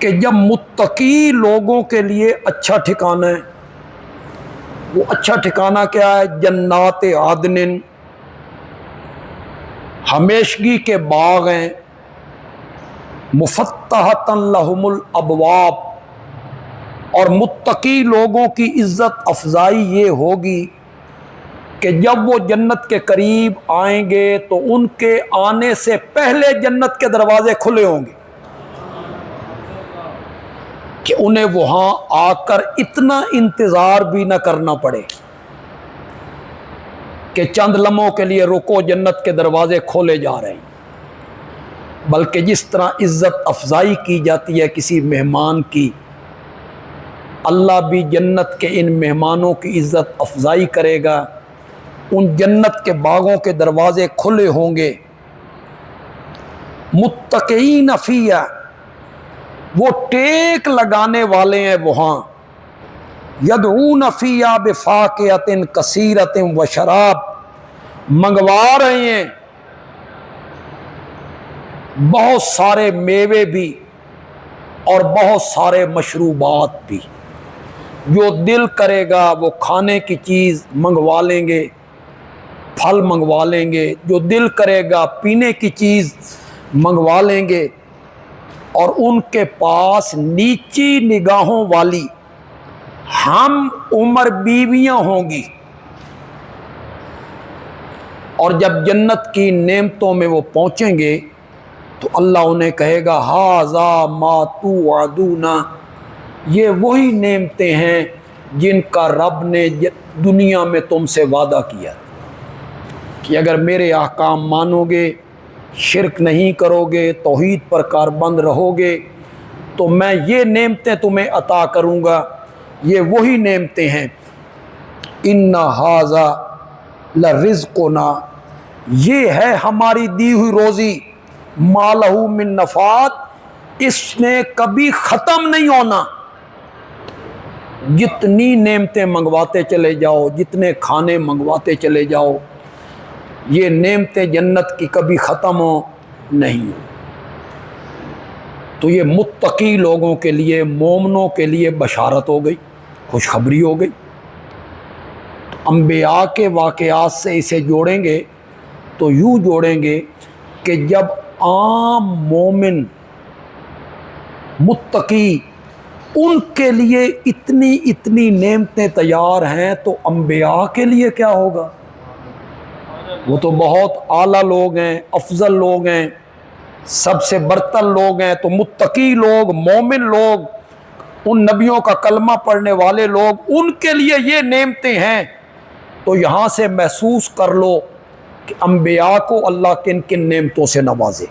کہ جب متقی لوگوں کے لیے اچھا ٹھکانہ ہے، وہ اچھا ٹھکانہ کیا ہے؟ جنات عدن، ہمیشگی کے باغ ہیں، مفتحۃ لہم الابواب، اور متقی لوگوں کی عزت افزائی یہ ہوگی کہ جب وہ جنت کے قریب آئیں گے تو ان کے آنے سے پہلے جنت کے دروازے کھلے ہوں گے کہ انہیں وہاں آ کر اتنا انتظار بھی نہ کرنا پڑے کہ چند لمحوں کے لیے رکو جنت کے دروازے کھولے جا رہے ہیں، بلکہ جس طرح عزت افزائی کی جاتی ہے کسی مہمان کی، اللہ بھی جنت کے ان مہمانوں کی عزت افزائی کرے گا۔ ان جنت کے باغوں کے دروازے کھلے ہوں گے، متقین فیہا، وہ ٹیک لگانے والے ہیں وہاں، یدعون فیہا بفاکہۃ کثیرۃ وشراب، منگوا رہے ہیں بہت سارے میوے بھی اور بہت سارے مشروبات بھی، جو دل کرے گا وہ کھانے کی چیز منگوا لیں گے، پھل منگوا لیں گے، جو دل کرے گا پینے کی چیز منگوا لیں گے، اور ان کے پاس نیچی نگاہوں والی ہم عمر بیویاں ہوں گی، اور جب جنت کی نعمتوں میں وہ پہنچیں گے تو اللہ انہیں کہے گا ھذا ما توعدون، یہ وہی نعمتیں ہیں جن کا رب نے دنیا میں تم سے وعدہ کیا کہ اگر میرے احکام مانو گے، شرک نہیں کرو گے، توحید پر کاربند رہو گے تو میں یہ نعمتیں تمہیں عطا کروں گا۔ یہ وہی نعمتیں ہیں، ان ھذا لرزقنا، یہ ہے ہماری دی ہوئی روزی، ما لہ من نفاد، اس نے کبھی ختم نہیں ہونا۔ جتنی نعمتیں منگواتے چلے جاؤ، جتنے کھانے منگواتے چلے جاؤ، یہ نعمتیں جنت کی کبھی ختم ہو نہیں ہو۔ تو یہ متقی لوگوں کے لیے، مومنوں کے لیے بشارت ہو گئی، خوشخبری ہو گئی۔ انبیاء کے واقعات سے اسے جوڑیں گے تو یوں جوڑیں گے کہ جب عام مومن متقی ان کے لیے اتنی نعمتیں تیار ہیں تو انبیاء کے لیے کیا ہوگا؟ وہ تو بہت اعلیٰ لوگ ہیں، افضل لوگ ہیں، سب سے برتر لوگ ہیں۔ تو متقی لوگ، مومن لوگ، ان نبیوں کا کلمہ پڑھنے والے لوگ، ان کے لیے یہ نعمتیں ہیں۔ تو یہاں سے محسوس کر لو کہ انبیاء کو اللہ کن کن نعمتوں سے نوازے۔